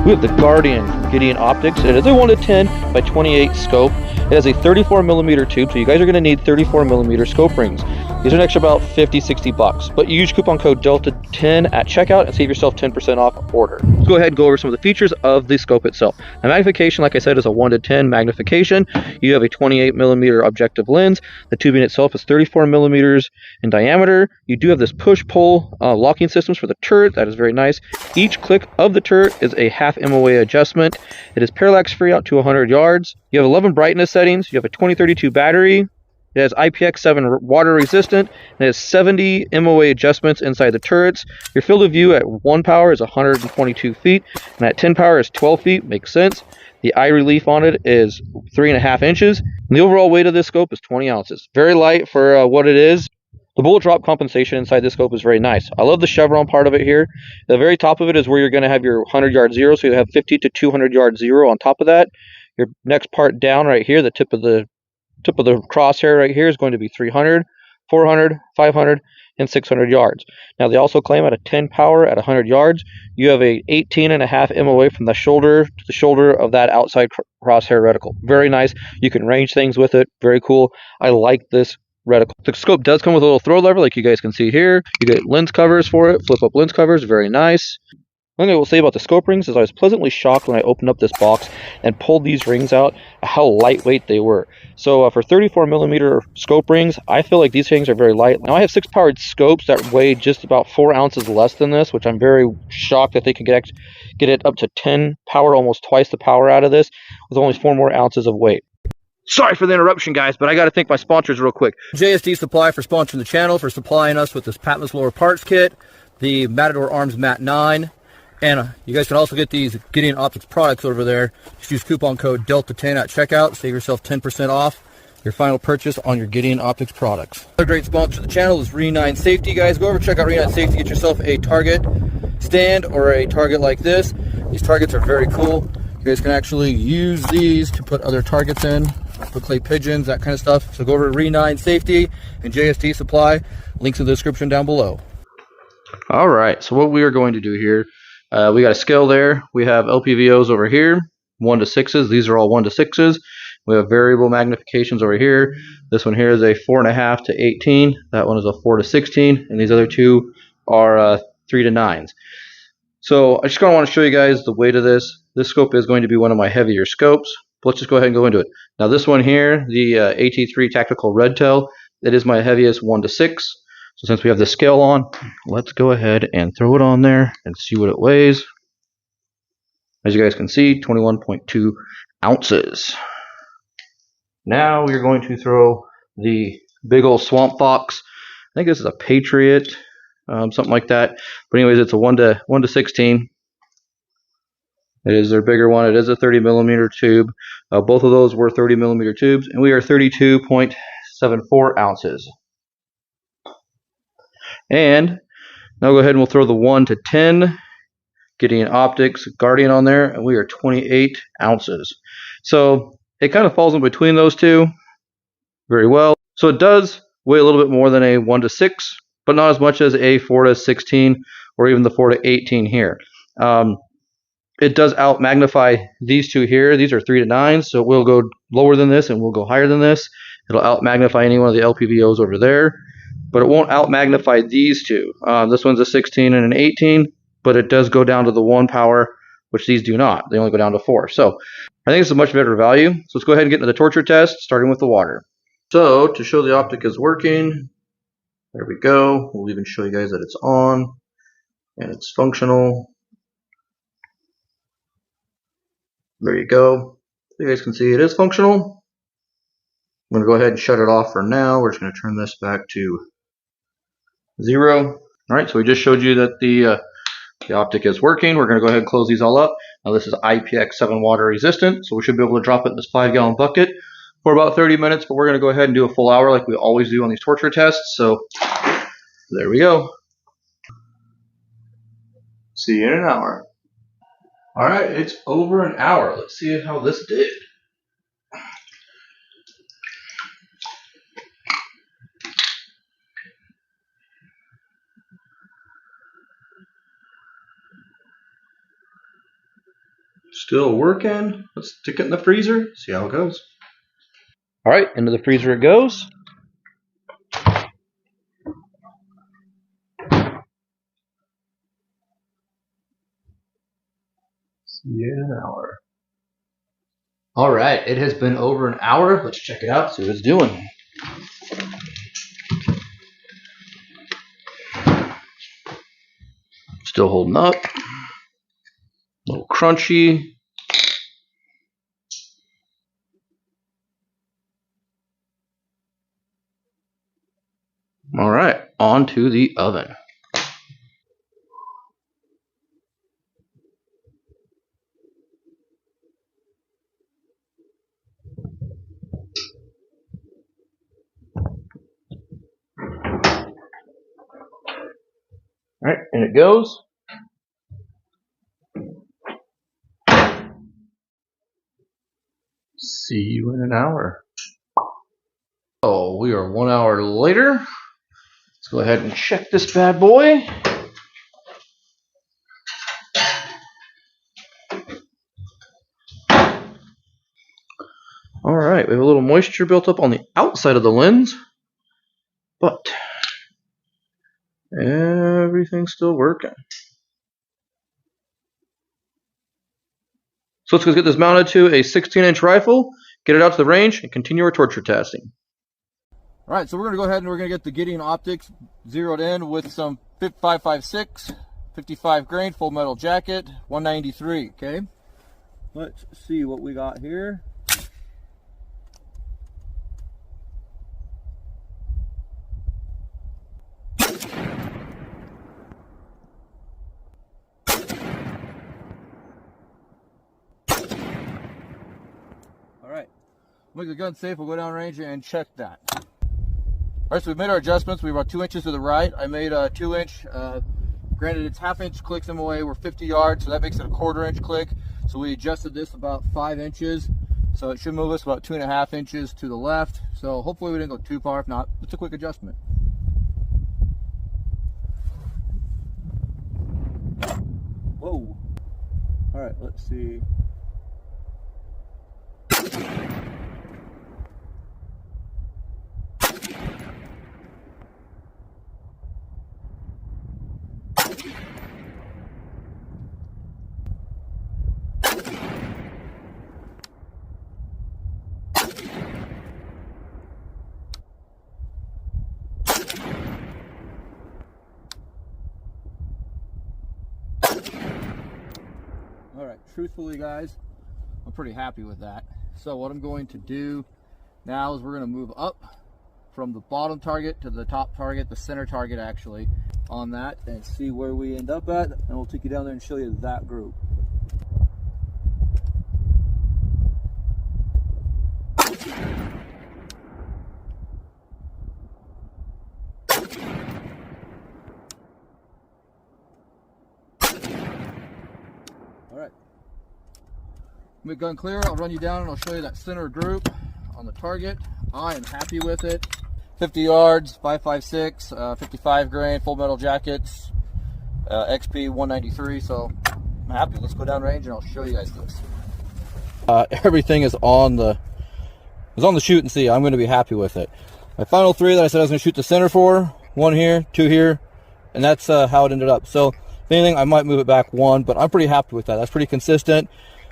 We have the Guardian from Gideon Optics. It is a 1 to 10 by 28 scope. It has a 34mm tube, so you guys are going to need 34mm scope rings. These are an extra about 50-60 bucks, but you use coupon code Delta10 at checkout and save yourself 10% off order. Let's go ahead and go over some of the features of the scope itself. Now, magnification, like I said, is a 1 to 10 magnification. You have a 28mm objective lens. The tubing itself is 34mm in diameter. You do have this push-pull locking systems for the turret. That is very nice. Each click of the turret is a half MOA adjustment. It is parallax free out to 100 yards. You have 11 brightness settings. You have a 2032 battery. It has IPX7 water resistant. It has 70 MOA adjustments inside the turrets. Your field of view at 1 power is 122 feet, and at 10 power is 12 feet. Makes sense. The eye relief on it is 3.5 inches. And the overall weight of this scope is 20 ounces. Very light for what it is. The bullet drop compensation inside this scope is very nice. I love the chevron part of it here. The very top of it is where you're going to have your 100-yard zero, so you have 50 to 200-yard zero on top of that. Your next part down right here, the tip of the crosshair right here is going to be 300, 400, 500, and 600 yards. Now, they also claim at a 10 power at 100 yards, you have a 18.5 MOA from the shoulder to the shoulder of that outside crosshair reticle. Very nice. You can range things with it. Very cool. I like this reticle. The scope does come with a little throw lever, like you guys can see here. You get lens covers for it, flip up lens covers. Very nice. One thing I will say about the scope rings is I was pleasantly shocked when I opened up this box and pulled these rings out at how lightweight they were. So for 34mm scope rings, I feel like these things are very light. Now I have 6-powered scopes that weigh just about 4 ounces less than this, which I'm very shocked that they could get it up to 10 power, almost twice the power out of this, with only 4 more ounces of weight. Sorry for the interruption, guys, but I got to thank my sponsors real quick. JSD Supply for sponsoring the channel, for supplying us with this Patmos Lower Parts Kit, the Matador Arms Mat 9, and you guys can also get these Gideon Optics products over there. Just use coupon code Delta10 at checkout. Save yourself 10% off your final purchase on your Gideon Optics products. Another great sponsor of the channel is Re9 Safety. Guys, go over check out Re9 Safety. Get yourself a target stand or a target like this. These targets are very cool. You guys can actually use these to put other targets in, for clay pigeons, that kind of stuff. So go over to Re9 Safety and JST Supply. Links in the description down below. All right, so what we are going to do here, we got a scale there. We have LPVOs over here, 1 to 6s. These are all 1 to 6s. We have variable magnifications over here. This one here is a 4.5 to 18. That one is a 4 to 16, and these other two are 3 to 9s. So I just kind of want to show you guys the weight of this. This scope is going to be one of my heavier scopes. Let's just go ahead and go into it. Now this one here, the AT3 Tactical Red Tail, it is my heaviest 1 to 6. So since we have the scale on, let's go ahead and throw it on there and see what it weighs. As you guys can see, 21.2 ounces. Now we're going to throw the big old Swamp Fox. I think this is a Patriot, something like that. But anyways, it's a 1 to 16. It is their bigger one. It is a 30mm tube. Both of those were 30mm tubes, and we are 32.74 ounces. And now go ahead and we'll throw the 1 to 10 Gideon Optics Guardian on there, and we are 28 ounces. So it kind of falls in between those two very well. So it does weigh a little bit more than a 1 to 6, but not as much as a 4 to 16 or even the 4 to 18 here. It does out magnify these two here. These are 3 to 9s, so we'll go lower than this and we'll go higher than this. It'll out magnify any one of the LPVOs over there, but it won't out magnify these two. This one's a 16 and an 18, but it does go down to the 1 power, which these do not. They only go down to 4. So I think it's a much better value. So let's go ahead and get into the torture test, starting with the water. So to show the optic is working, there we go. We'll even show you guys that it's on and it's functional. There you go. You guys can see it is functional. I'm going to go ahead and shut it off for now. We're just going to turn this back to 0. Alright, so we just showed you that the optic is working. We're going to go ahead and close these all up. Now this is IPX7 water resistant, so we should be able to drop it in this 5-gallon bucket for about 30 minutes, but we're going to go ahead and do a full hour like we always do on these torture tests. So there we go. See you in an hour. Alright, it's over an hour. Let's see how this did. Still working. Let's stick it in the freezer, see how it goes. All right, into the freezer it goes. See you in an hour. All right, it has been over an hour. Let's check it out, see what it's doing. Still holding up. A little crunchy. All right, on to the oven. All right, and it goes. See you in an hour. Oh, we are 1 hour later. Let's go ahead and check this bad boy. All right, we have a little moisture built up on the outside of the lens, but everything's still working. So let's go get this mounted to a 16-inch rifle, get it out to the range, and continue our torture testing. All right, so we're going to go ahead and we're going to get the Gideon optics zeroed in with some 556, 55 grain, full metal jacket, 193, okay? Let's see what we got here. All right, make the gun safe. We'll go down range and check that. All right, so we've made our adjustments. We were about 2 inches to the right. I made a 2-inch, granted it's half-inch clicks them away. We're 50 yards, so that makes it a 1/4-inch click. So we adjusted this about 5 inches. So it should move us about 2.5 inches to the left. So hopefully we didn't go too far. If not, it's a quick adjustment. Whoa. All right, let's see. All right, truthfully guys, I'm pretty happy with that. So what I'm going to do now is we're going to move up from the bottom target to the top target, the center target actually, on that, and see where we end up at, and we'll take you down there and show you that group. All right. Make gun clear, I'll run you down and I'll show you that center group on the target. I am happy with it. 50 yards, 556, 55 grain, full metal jackets, XP 193, so I'm happy. Let's go down range and I'll show you guys this. Everything is on the shoot and see. I'm going to be happy with it. My final 3 that I said I was going to shoot the center for, 1 here, 2 here, and that's how it ended up. So if anything, I might move it back 1, but I'm pretty happy with that. That's pretty consistent.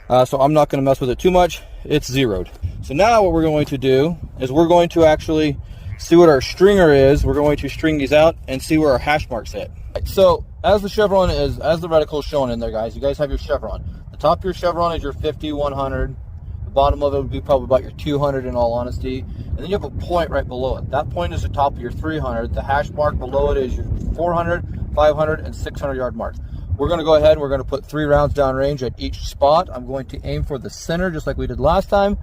So I'm not going to mess with it too much. It's zeroed. So now what we're going to do is we're going to actually see what our stringer is. We're going to string these out and see where our hash marks hit. So as the chevron is, as the reticle is shown in there, guys, you guys have your chevron. The top of your chevron is your 50, 100. The bottom of it would be probably about your 200 in all honesty. And then you have a point right below it. That point is the top of your 300. The hash mark below it is your 400, 500, and 600 yard marks. We're going to go ahead and we're going to put 3 rounds down range at each spot. I'm going to aim for the center just like we did last time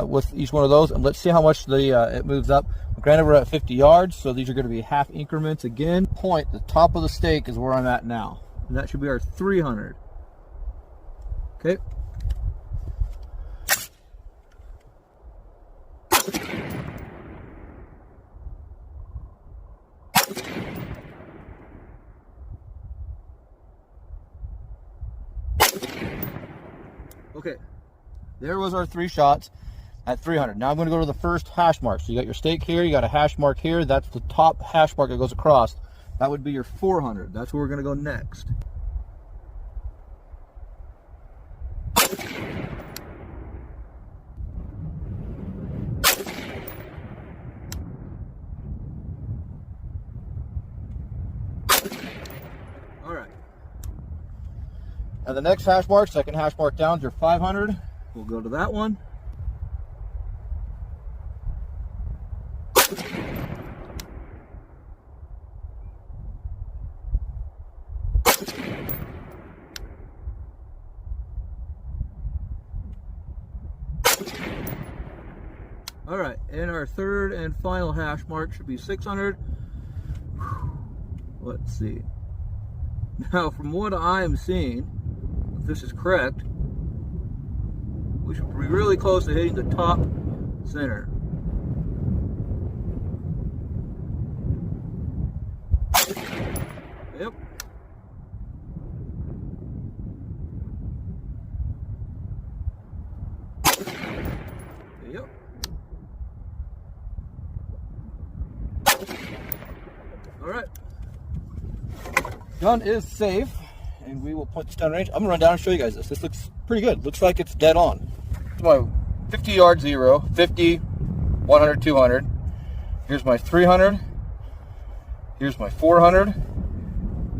with each one of those, and let's see how much it moves up. Granted, we're at 50 yards, so these are going to be half increments again. Point, the top of the stake is where I'm at now, and that should be our 300. Okay. Okay, there was our 3 shots at 300. Now I'm going to go to the first hash mark. So you got your stake here, you got a hash mark here. That's the top hash mark that goes across. That would be your 400. That's where we're going to go next. All right. And the next hash mark, second hash mark down, is your 500. We'll go to that one. All right, and our third and final hash mark should be 600. Let's see. Now, from what I am seeing, if this is correct, we should be really close to hitting the top center. Yep. Yep. All right. Gun is safe, and we will put this down range. I'm gonna run down and show you guys this. This looks pretty good. Looks like it's dead on. It's my 50 yard 0, 50, 100, 200. Here's my 300. Here's my 400.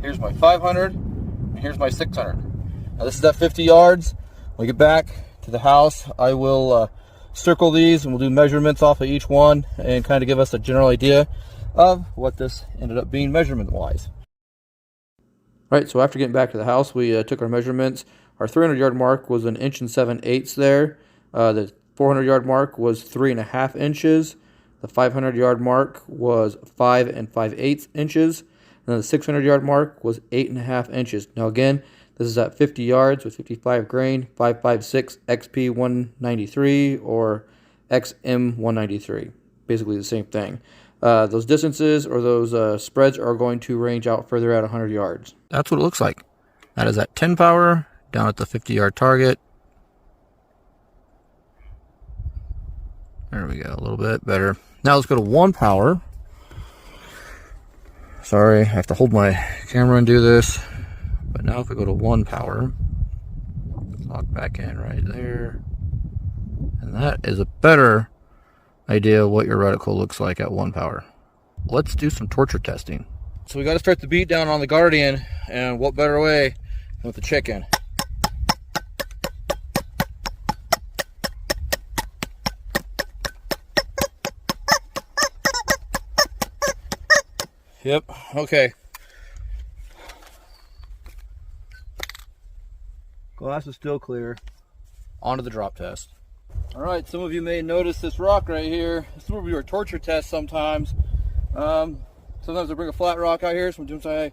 Here's my 500. And here's my 600. Now this is at 50 yards. When we get back to the house, I will circle these and we'll do measurements off of each one and kind of give us a general idea of what this ended up being measurement wise. All right, so after getting back to the house, we took our measurements. Our 300 yard mark was 1 7/8 inches there. The 400 yard mark was 3.5 inches. The 500 yard mark was 5 5/8 inches. And then the 600 yard mark was 8.5 inches. Now again, this is at 50 yards with 55 grain, 5.56 XP 193 or XM 193. Basically the same thing. Those distances or those spreads are going to range out further at 100 yards. That's what it looks like. That is at 10 power down at the 50 yard target. There we go, a little bit better. Now let's go to 1 power. Sorry, I have to hold my camera and do this. But now if we go to 1 power, lock back in right there. And that is a better idea of what your reticle looks like at 1 power. Let's do some torture testing. So we got to start the beat down on the Guardian, and what better way than with the chicken. Yep, okay. Glass is still clear. On to the drop test. All right, some of you may notice this rock right here. This is where we do our torture test sometimes. Sometimes I bring a flat rock out here, sometimes I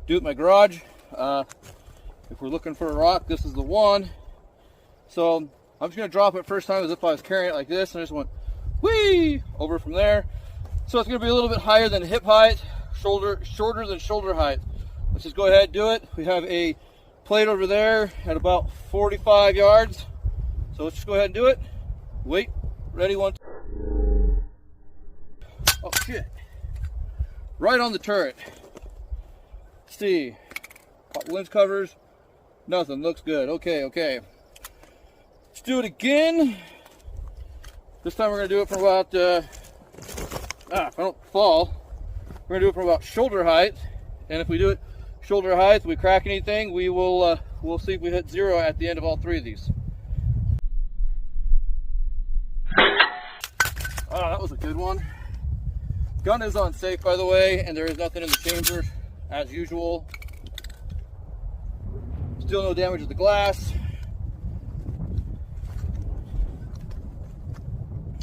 do it in my garage. If we're looking for a rock, this is the one. So I'm just gonna drop it first time as if I was carrying it like this, and I just went whee over from there. So it's gonna be a little bit higher than hip height, shorter than shoulder height. Let's just go ahead and do it. We have a plate over there at about 45 yards. So let's just go ahead and do it. Wait, ready, 1. Oh shit. Right on the turret. Let's see. Pop lens covers. Nothing, looks good. Okay, okay. Let's do it again. This time we're gonna do it from about, if I don't fall, we're gonna do it from about shoulder height. And if we do it shoulder height, we crack anything, we will, we'll see if we hit 0 at the end of all 3 of these. Oh, that was a good one. Gun is on safe, by the way, and there is nothing in the chamber as usual. Still no damage to the glass.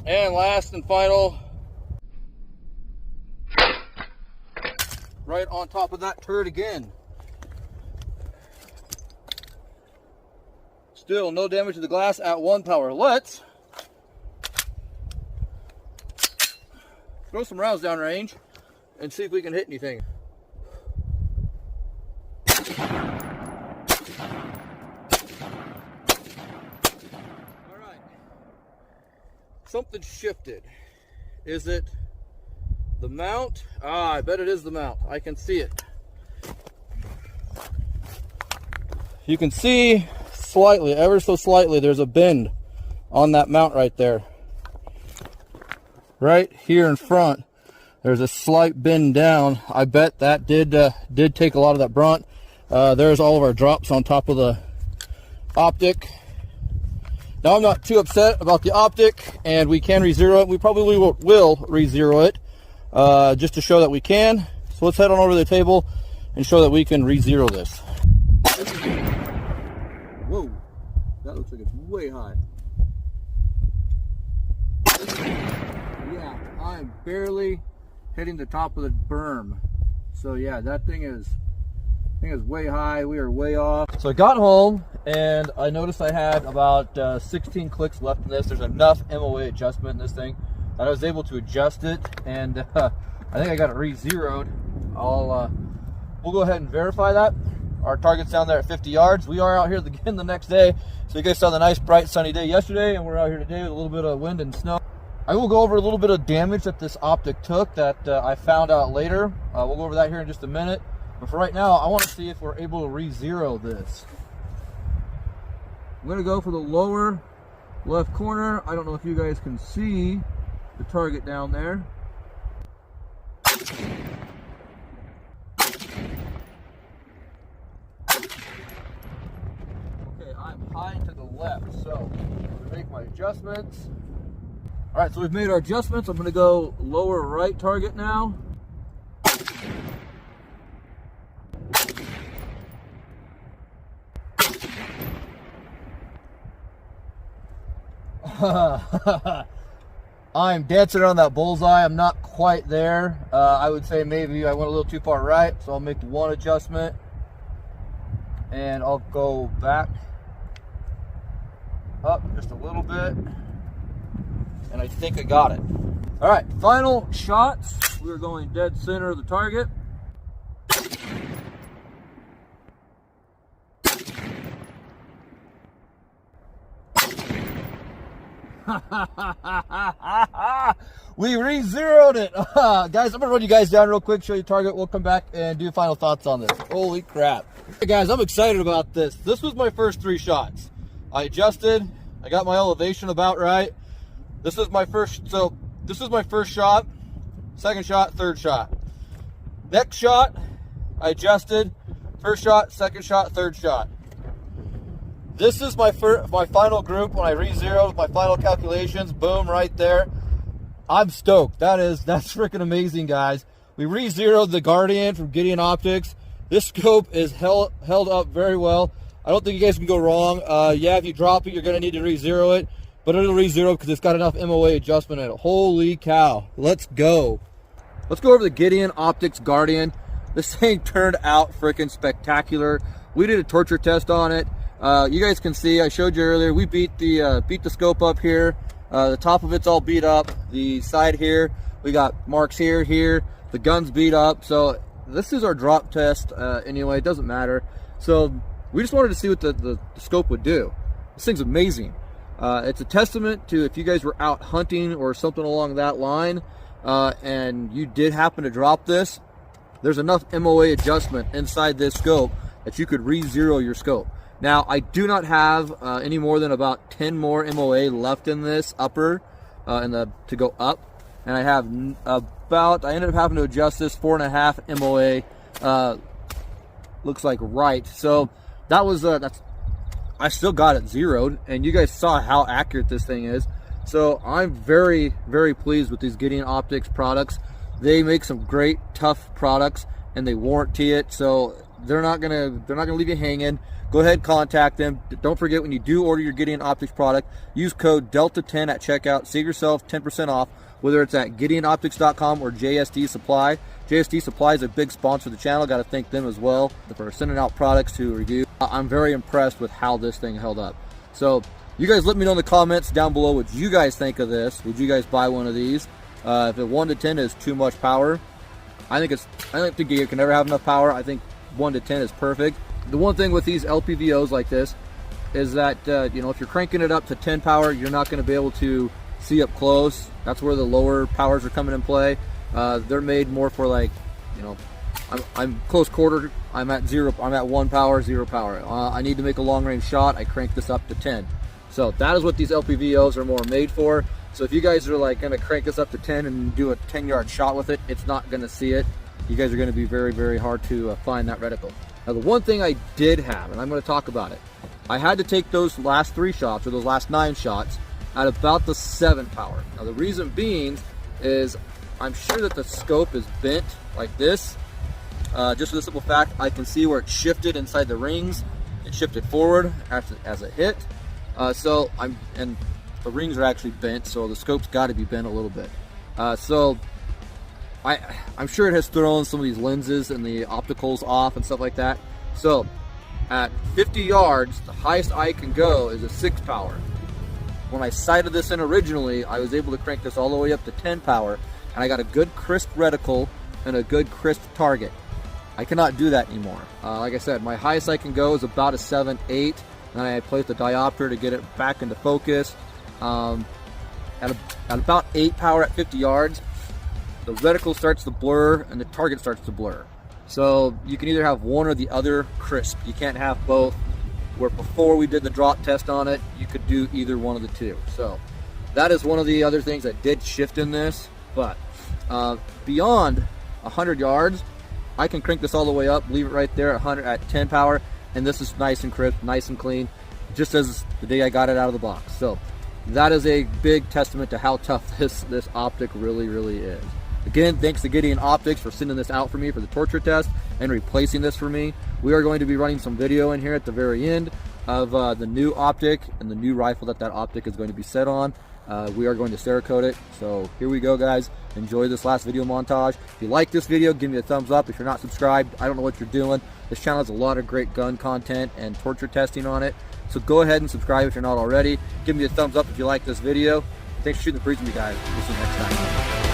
And last and final, right on top of that turret again. Still no damage to the glass at 1 power. Let's throw some rounds down range and see if we can hit anything. something shifted. Is it the mount? Ah, I bet it is the mount. I can see it. You can see slightly, ever so slightly, there's a bend on that mount right there. Right here in front, there's a slight bend down. I bet that did take a lot of that brunt. There's all of our drops on top of the optic. Now I'm not too upset about the optic, and we can re-zero it. We probably will re-zero it, just to show that we can. So let's head on over to the table and show that we can re-zero this. Whoa, that looks like it's way high. Yeah, I'm barely hitting the top of the berm. So yeah, that thing is way high. We are way off. So I got home and I noticed I had about 16 clicks left in this. There's enough MOA adjustment in this thing that I was able to adjust it, and I think I got it re-zeroed. We'll go ahead and verify that. Our target's down there at 50 yards. We are out here again the next day. So you guys saw the nice bright sunny day yesterday, and we're out here today with a little bit of wind and snow. I will go over a little bit of damage that this optic took that I found out later. We'll go over that here in just a minute. But for right now, I want to see if we're able to re-zero this. I'm going to go for the lower left corner. I don't know if you guys can see the target down there. Okay, I'm high to the left, so I'm going to make my adjustments. All right, so we've made our adjustments. I'm going to go lower right target now. I'm dancing around that bullseye. I'm not quite there. I would say maybe I went a little too far right, so I'll make one adjustment and I'll go back up just a little bit, and I think I got it. All right, final shots. We're going dead center of the target. We re-zeroed it. Guys, I'm gonna run you guys down real quick, show you target. We'll come back and do final thoughts on this. Holy crap. Hey guys, I'm excited about this. This was my first 3 shots. I adjusted, I got my elevation about right. This is my first shot, second shot, third shot. Next shot, I adjusted, first shot, second shot, third shot. This is my final group when I re-zeroed my final calculations. Boom, right there. I'm stoked. That's freaking amazing, guys. We re-zeroed the Guardian from Gideon Optics. This scope is held up very well. I don't think you guys can go wrong. Yeah, if you drop it, you're going to need to re-zero it, but it'll re-zero because it's got enough MOA adjustment in it. Holy cow. Let's go. Let's go over the Gideon Optics Guardian. This thing turned out freaking spectacular. We did a torture test on it. You guys can see, I showed you earlier, we beat the scope up here. The top of it's all beat up. The side here, we got marks here, the gun's beat up. So this is our drop test anyway, it doesn't matter. So we just wanted to see what the scope would do. This thing's amazing. It's a testament to if you guys were out hunting or something along that line, and you did happen to drop this, there's enough MOA adjustment inside this scope that you could re-zero your scope. Now, I do not have any more than about 10 more MOA left in this upper, to go up. And I have I ended up having to adjust this 4.5 MOA, looks like right. So that was, I still got it zeroed, and you guys saw how accurate this thing is. So I'm very, very pleased with these Gideon Optics products. They make some great, tough products, and they warranty it. So they're not gonna leave you hanging. Go ahead, contact them. Don't forget, when you do order your Gideon Optics product, use code Delta10 at checkout. Save yourself 10% off, whether it's at GideonOptics.com or JSD Supply. JSD Supply is a big sponsor of the channel. Got to thank them as well for sending out products to review. I'm very impressed with how this thing held up. So you guys let me know in the comments down below what you guys think of this. Would you guys buy one of these? If a 1 to 10 is too much power, I don't think you can never have enough power. I think 1 to 10 is perfect. The one thing with these LPVOs like this is that, you know, if you're cranking it up to 10 power, you're not going to be able to see up close. That's where the lower powers are coming in play. They're made more for, like, you know, I'm close quarter, I'm at 1 power, 0 power. I need to make a long range shot, I crank this up to 10. So that is what these LPVOs are more made for. So if you guys are like gonna crank this up to 10 and do a 10-yard shot with it, it's not gonna see it. You guys are gonna be very, very hard to find that reticle. Now the one thing I did have, and I'm gonna talk about it, I had to take those last 3 shots, or those last 9 shots, at about the 7 power. Now the reason being is I'm sure that the scope is bent like this. Just for the simple fact, I can see where it shifted inside the rings. It shifted forward as it hit. And the rings are actually bent, so the scope's got to be bent a little bit. I'm sure it has thrown some of these lenses and the opticals off and stuff like that. So at 50 yards, the highest I can go is a 6 power. When I sighted this in originally, I was able to crank this all the way up to 10 power, and I got a good crisp reticle and a good crisp target. I cannot do that anymore. Like I said, my highest I can go is about a 7-8, and I place the diopter to get it back into focus. At about 8 power at 50 yards, the reticle starts to blur and the target starts to blur. So you can either have one or the other crisp. You can't have both. Where before we did the drop test on it, you could do either one of the two. So that is one of the other things that did shift in this. But beyond 100 yards, I can crank this all the way up, leave it right there at 10 power, and this is nice and crisp, nice and clean, just as the day I got it out of the box. So that is a big testament to how tough this optic really is. Again, thanks to Gideon Optics for sending this out for me for the torture test and replacing this for me. We are going to be running some video in here at the very end of the new optic and the new rifle that optic is going to be set on. We are going to Cerakote it. So here we go, guys. Enjoy this last video montage. If you like this video, give me a thumbs up. If you're not subscribed, I don't know what you're doing. This channel has a lot of great gun content and torture testing on it. So go ahead and subscribe if you're not already. Give me a thumbs up if you like this video. Thanks for shooting the breeze with me, guys. We'll see you next time.